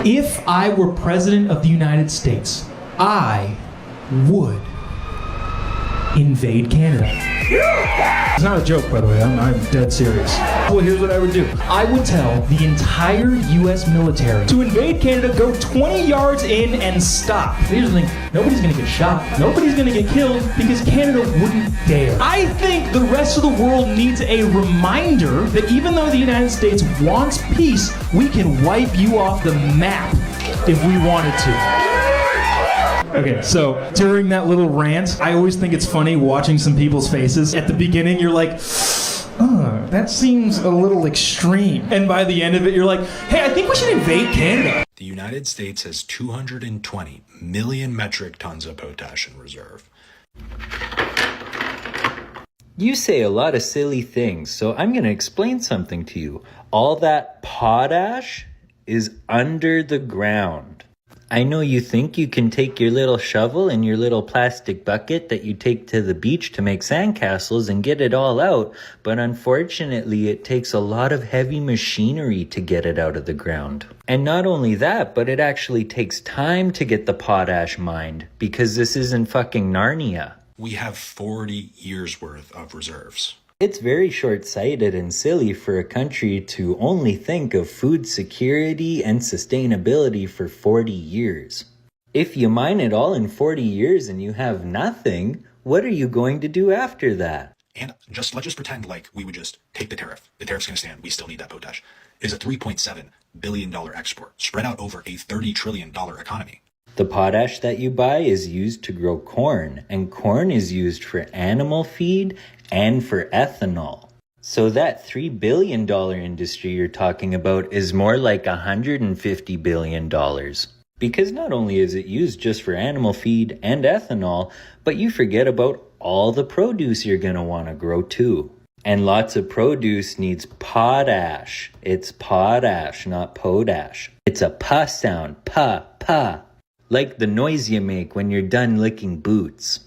If I were president of the United States, I would invade Canada. It's not a joke, by the way. I'm dead serious. Well, here's what I would do. I would tell the entire U.S. military to invade Canada, go 20 yards in, and stop. Here's the thing. Nobody's going to get shot. Nobody's going to get killed because Canada wouldn't dare. I think the rest of the world needs a reminder that even though the United States wants peace, we can wipe you off the map if we wanted to. Okay, so during that little rant, I always think it's funny watching some people's faces. At the beginning, you're like, oh, that seems a little extreme. And by the end of it, you're like, hey, I think we should invade Canada. The United States has 220 million metric tons of potash in reserve. You say a lot of silly things, so I'm going to explain something to you. All that potash is under the ground. I know you think you can take your little shovel and your little plastic bucket that you take to the beach to make sandcastles and get it all out, but unfortunately it takes a lot of heavy machinery to get it out of the ground. And not only that, but it actually takes time to get the potash mined, because this isn't fucking Narnia. We have 40 years worth of reserves. It's very short-sighted and silly for a country to only think of food security and sustainability for 40 years. If you mine it all in 40 years and you have nothing, what are you going to do after that? And let's just pretend like we would just take the tariff. The tariff's going to stand. We still need that potash. It is a $3.7 billion export spread out over a $30 trillion economy. The potash that you buy is used to grow corn, and corn is used for animal feed and for ethanol. So that $3 billion industry you're talking about is more like $150 billion. Because not only is it used just for animal feed and ethanol, but you forget about all the produce you're going to want to grow too. And lots of produce needs potash. It's potash, not potash. It's a pa sound, pa, pa. Like the noise you make when you're done licking boots.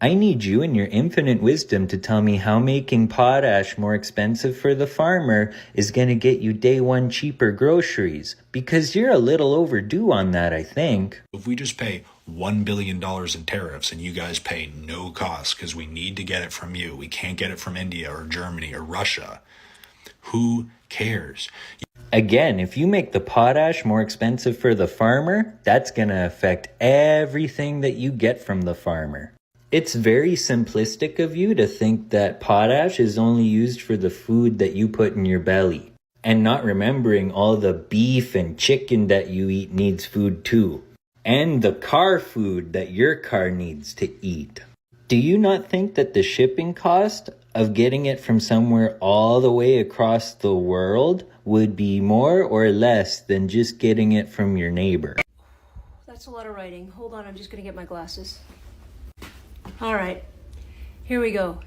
I need you in your infinite wisdom to tell me how making potash more expensive for the farmer is going to get you day one cheaper groceries. Because you're a little overdue on that, I think. If we just pay $1 billion in tariffs and you guys pay no cost because we need to get it from you, we can't get it from India or Germany or Russia, who cares? Again, if you make the potash more expensive for the farmer, that's going to affect everything that you get from the farmer. It's very simplistic of you to think that potash is only used for the food that you put in your belly, and not remembering all the beef and chicken that you eat needs food too, and the car food that your car needs to eat. Do you not think that the shipping cost of getting it from somewhere all the way across the world would be more or less than just getting it from your neighbor? That's a lot of writing. Hold on, I'm just gonna get my glasses. All right, here we go.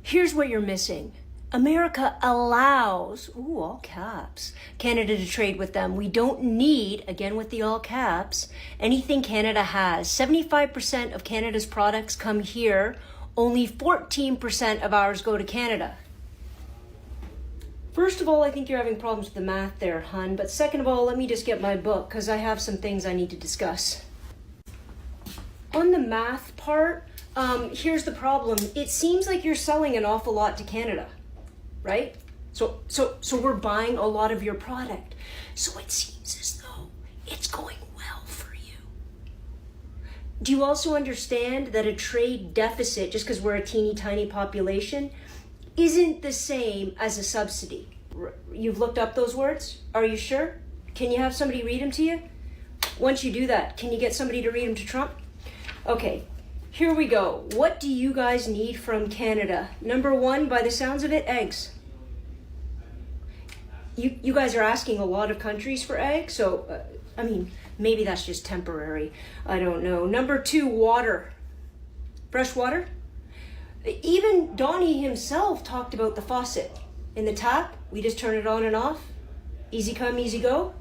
Here's what you're missing. America allows, all caps, Canada to trade with them. We don't need, again with the all caps, anything Canada has. 75% of Canada's products come here. Only 14% of ours go to Canada. First of all, I think you're having problems with the math there, hun. But second of all, let me just get my book, because I have some things I need to discuss. On the math part, here's the problem. It seems like you're selling an awful lot to Canada, right? So we're buying a lot of your product. So it seems as though it's going well for you. Do you also understand that a trade deficit, just because we're a teeny tiny population, isn't the same as a subsidy? You've looked up those words? Are you sure? Can you have somebody read them to you? Once you do that, can you get somebody to read them to Trump? Okay, here we go. What do you guys need from Canada? Number one, by the sounds of it, eggs. You guys are asking a lot of countries for eggs, so, I mean, maybe that's just temporary. I don't know. Number two, water. Fresh water? Even Donnie himself talked about the faucet. In the tap, we just turn it on and off. Easy come, easy go.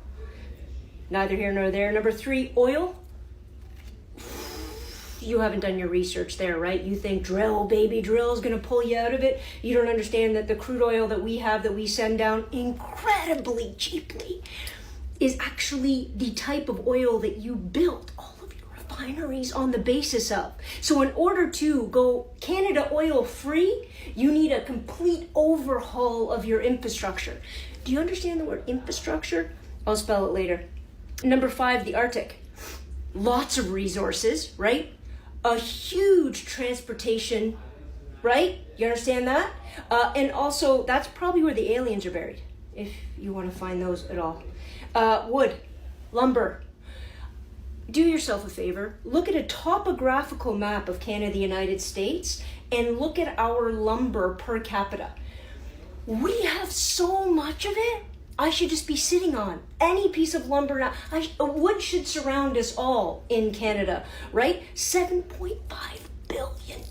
Neither here nor there. Number three, oil. You haven't done your research there, right? You think drill, baby, drill is going to pull you out of it. You don't understand that the crude oil that we have, that we send down incredibly cheaply, is actually the type of oil that you built all of your refineries on the basis of. So in order to go Canada oil free, you need a complete overhaul of your infrastructure. Do you understand the word infrastructure? I'll spell it later. Number 5, the Arctic. Lots of resources, right? A huge transportation, right? You understand that? And also, that's probably where the aliens are buried, if you want to find those at all. Wood, lumber. Do yourself a favor. Look at a topographical map of Canada, the United States, and look at our lumber per capita. We have so much of it. I should just be sitting on any piece of lumber now. Wood should surround us all in Canada, right? $7.5 billion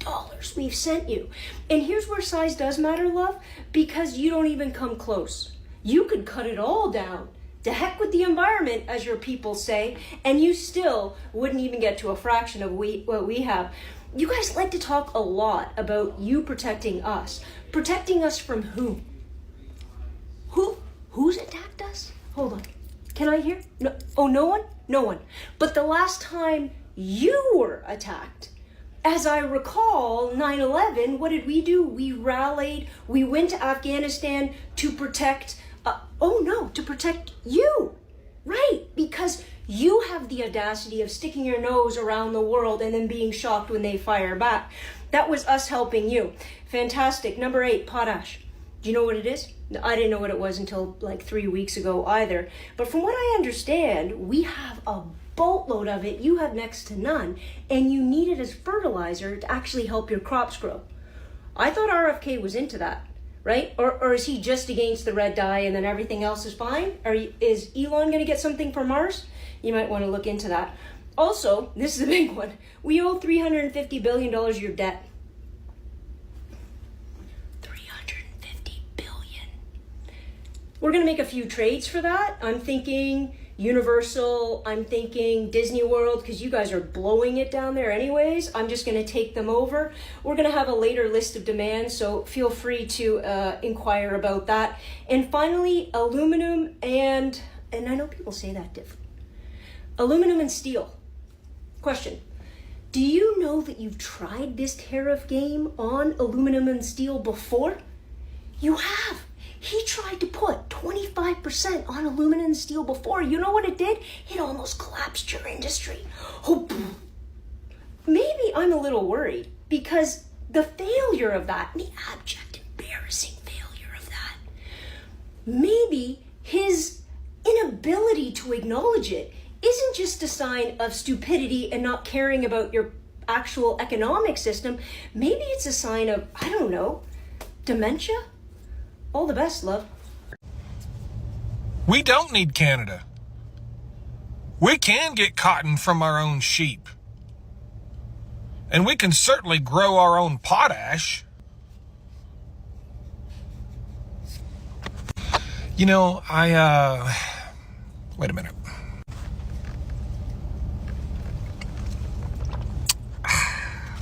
we've sent you. And here's where size does matter, love, because you don't even come close. You could cut it all down. To heck with the environment, as your people say, and you still wouldn't even get to a fraction of what we have. You guys like to talk a lot about you protecting us. Protecting us from who? Who's attacked us? Hold on. Can I hear? No. Oh, no one? No one. But the last time you were attacked, as I recall, 9/11, what did we do? We rallied. We went to Afghanistan to protect, to protect you. Right, because you have the audacity of sticking your nose around the world and then being shocked when they fire back. That was us helping you. Fantastic. Number 8, potash. Do you know what it is? I didn't know what it was until like 3 weeks ago either. But from what I understand, we have a boatload of it. You have next to none. And you need it as fertilizer to actually help your crops grow. I thought RFK was into that, right? Or is he just against the red dye and then everything else is fine? Is Elon going to get something from Mars? You might want to look into that. Also, this is a big one. We owe $350 billion your debt. We're going to make a few trades for that. I'm thinking Universal, I'm thinking Disney World, because you guys are blowing it down there anyways. I'm just going to take them over. We're going to have a later list of demands, so feel free to inquire about that. And finally, aluminum and I know people say that different. Aluminum and steel. Question. Do you know that you've tried this tariff game on aluminum and steel before? You have. He tried to put 25% on aluminum and steel before. You know what it did? It almost collapsed your industry. Oh, maybe I'm a little worried because the failure of that, the abject, embarrassing failure of that, maybe his inability to acknowledge it isn't just a sign of stupidity and not caring about your actual economic system. Maybe it's a sign of, I don't know, dementia? All the best, love. We don't need Canada. We can get cotton from our own sheep. And we can certainly grow our own potash. You know, wait a minute.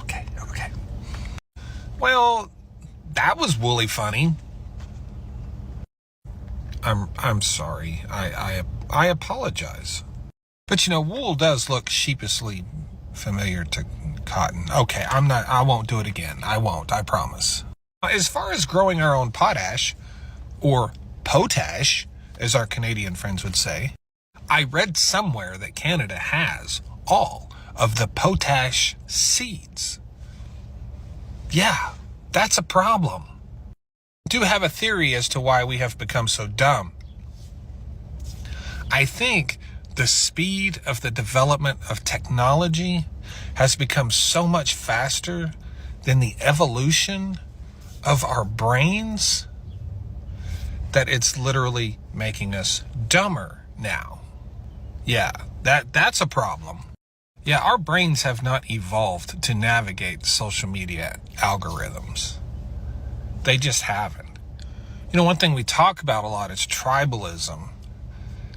Okay. Well, that was woolly funny. I'm sorry. I apologize. But you know, wool does look sheepishly familiar to cotton. Okay, I won't do it again. I won't, I promise. As far as growing our own potash, or potash, as our Canadian friends would say, I read somewhere that Canada has all of the potash seeds. Yeah, that's a problem. Do have a theory as to why we have become so dumb. I think the speed of the development of technology has become so much faster than the evolution of our brains that it's literally making us dumber now. Yeah, that's a problem. Yeah, our brains have not evolved to navigate social media algorithms. They just haven't. You know, one thing we talk about a lot is tribalism.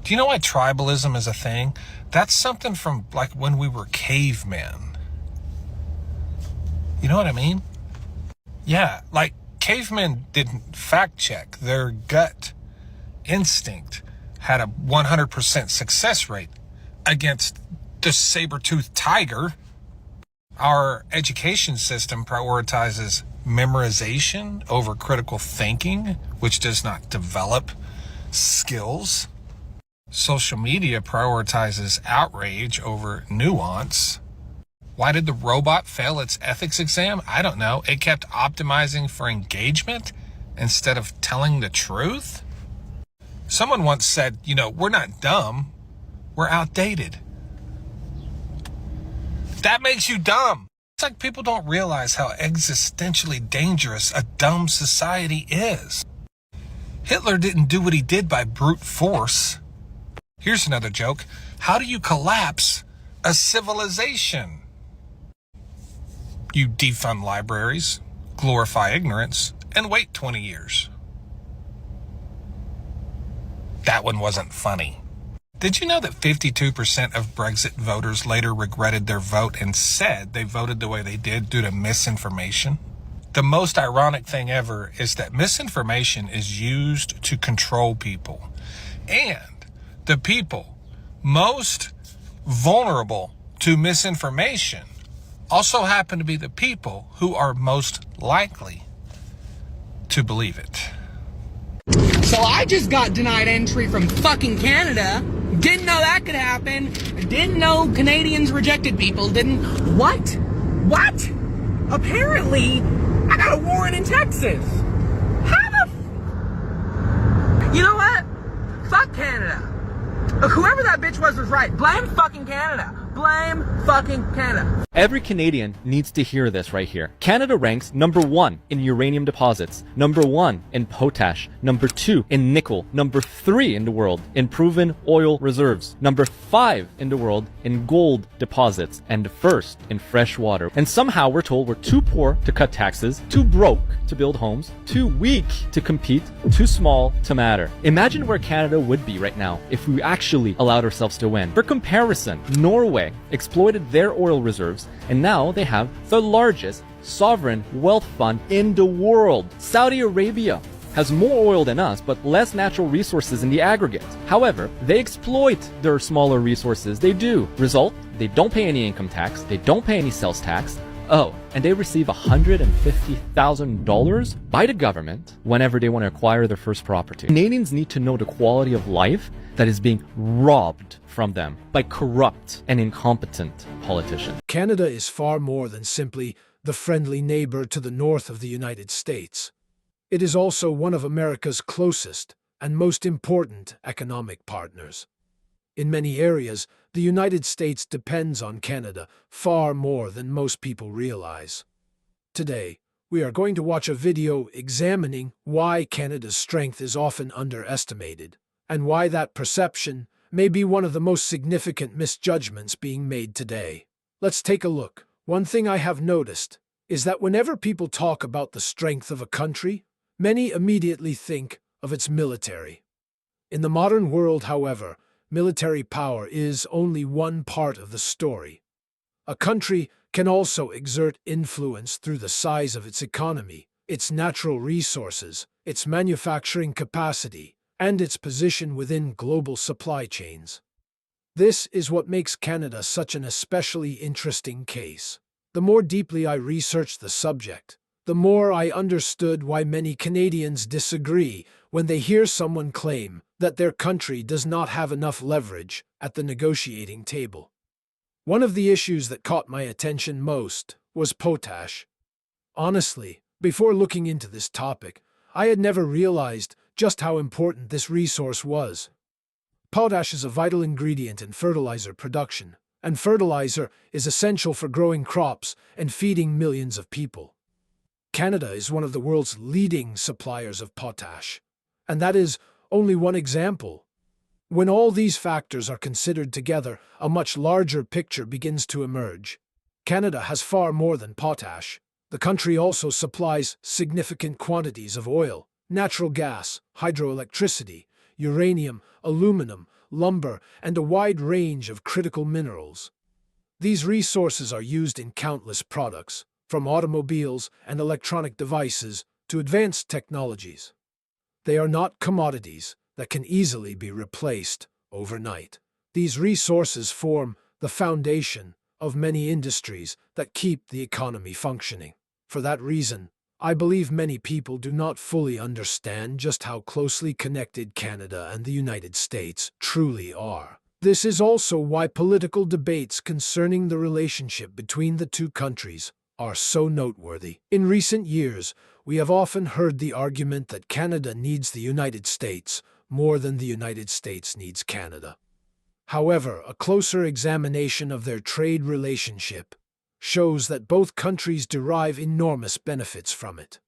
Do you know why tribalism is a thing? That's something from like when we were cavemen. You know what I mean? Yeah, like cavemen didn't fact check. Their gut instinct had a 100% success rate against the saber-toothed tiger. Our education system prioritizes memorization over critical thinking, which does not develop skills. Social media prioritizes outrage over nuance. Why did the robot fail its ethics exam? I don't know. It kept optimizing for engagement instead of telling the truth. Someone once said, we're not dumb, we're outdated. That makes you dumb. It's like people don't realize how existentially dangerous a dumb society is. Hitler didn't do what he did by brute force. Here's another joke. How do you collapse a civilization? You defund libraries, glorify ignorance, and wait 20 years. That one wasn't funny. Did you know that 52% of Brexit voters later regretted their vote and said they voted the way they did due to misinformation? The most ironic thing ever is that misinformation is used to control people. And the people most vulnerable to misinformation also happen to be the people who are most likely to believe it. So I just got denied entry from fucking Canada. Didn't know that could happen. Didn't know Canadians rejected people. What? Apparently, I got a warrant in Texas. You know what? Fuck Canada. Whoever that bitch was right. Blame fucking Canada. Blame fucking Canada. Every Canadian needs to hear this right here. Canada ranks #1 in uranium deposits, #1 in potash, #2 in nickel, #3 in the world in proven oil reserves, #5 in the world in gold deposits, and first in fresh water. And somehow we're told we're too poor to cut taxes, too broke to build homes, too weak to compete, too small to matter. Imagine where Canada would be right now if we actually allowed ourselves to win. For comparison, Norway exploited their oil reserves, and now they have the largest sovereign wealth fund in the world. Saudi Arabia has more oil than us, but less natural resources in the aggregate. However, they exploit their smaller resources. They do. Result, they don't pay any income tax, they don't pay any sales tax. Oh, and they receive $150,000 by the government whenever they want to acquire their first property. Canadians need to know the quality of life that is being robbed from them by corrupt and incompetent politicians. Canada is far more than simply the friendly neighbor to the north of the United States. It is also one of America's closest and most important economic partners. In many areas, the United States depends on Canada far more than most people realize. Today, we are going to watch a video examining why Canada's strength is often underestimated, and why that perception may be one of the most significant misjudgments being made today. Let's take a look. One thing I have noticed is that whenever people talk about the strength of a country, many immediately think of its military. In the modern world, however, military power is only one part of the story. A country can also exert influence through the size of its economy, its natural resources, its manufacturing capacity, and its position within global supply chains. This is what makes Canada such an especially interesting case. The more deeply I researched the subject, the more I understood why many Canadians disagree when they hear someone claim that their country does not have enough leverage at the negotiating table. One of the issues that caught my attention most was potash. Honestly, before looking into this topic, I had never realized just how important this resource was. Potash is a vital ingredient in fertilizer production, and fertilizer is essential for growing crops and feeding millions of people. Canada is one of the world's leading suppliers of potash, and that is only one example. When all these factors are considered together, a much larger picture begins to emerge. Canada has far more than potash. The country also supplies significant quantities of oil, natural gas, hydroelectricity, uranium, aluminum, lumber, and a wide range of critical minerals. These resources are used in countless products, from automobiles and electronic devices to advanced technologies. They are not commodities that can easily be replaced overnight. These resources form the foundation of many industries that keep the economy functioning. For that reason, I believe many people do not fully understand just how closely connected Canada and the United States truly are. This is also why political debates concerning the relationship between the two countries are so noteworthy. In recent years, we have often heard the argument that Canada needs the United States more than the United States needs Canada. However, a closer examination of their trade relationship shows that both countries derive enormous benefits from it.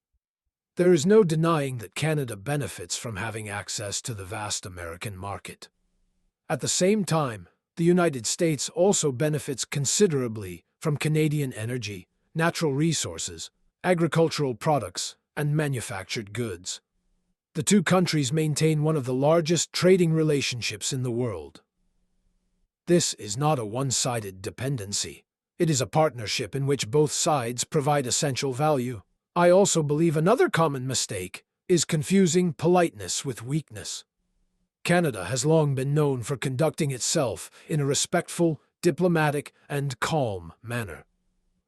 There is no denying that Canada benefits from having access to the vast American market. At the same time, the United States also benefits considerably from Canadian energy, natural resources, agricultural products, and manufactured goods. The two countries maintain one of the largest trading relationships in the world. This is not a one-sided dependency. It is a partnership in which both sides provide essential value. I also believe another common mistake is confusing politeness with weakness. Canada has long been known for conducting itself in a respectful, diplomatic, and calm manner.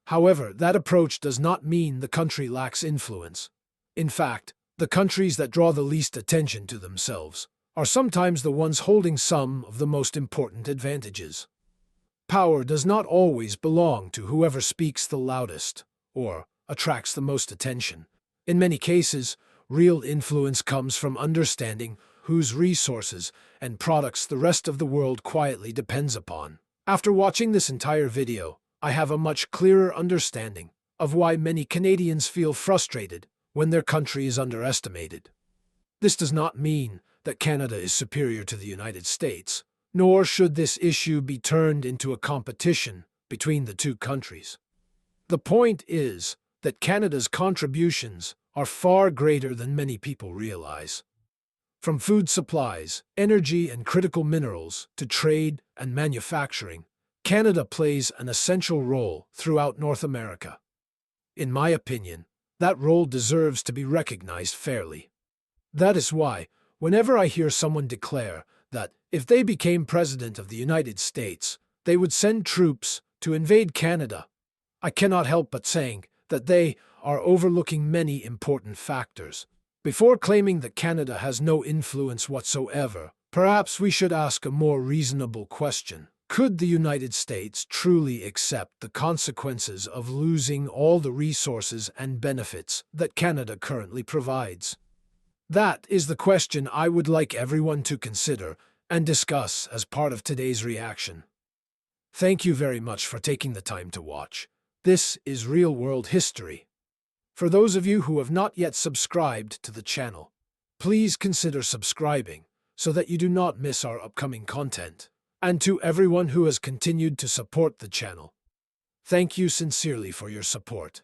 However, that approach does not mean the country lacks influence. In fact, the countries that draw the least attention to themselves are sometimes the ones holding some of the most important advantages. Power does not always belong to whoever speaks the loudest or attracts the most attention. In many cases, real influence comes from understanding whose resources and products the rest of the world quietly depends upon. After watching this entire video, I have a much clearer understanding of why many Canadians feel frustrated when their country is underestimated. This does not mean that Canada is superior to the United States, nor should this issue be turned into a competition between the two countries. The point is that Canada's contributions are far greater than many people realize. From food supplies, energy and critical minerals, to trade and manufacturing, Canada plays an essential role throughout North America. In my opinion, that role deserves to be recognized fairly. That is why, whenever I hear someone declare that if they became President of the United States, they would send troops to invade Canada, I cannot help but saying that they are overlooking many important factors. Before claiming that Canada has no influence whatsoever, perhaps we should ask a more reasonable question. Could the United States truly accept the consequences of losing all the resources and benefits that Canada currently provides? That is the question I would like everyone to consider and discuss as part of today's reaction. Thank you very much for taking the time to watch. This is Real World History. For those of you who have not yet subscribed to the channel, please consider subscribing so that you do not miss our upcoming content. And to everyone who has continued to support the channel, thank you sincerely for your support.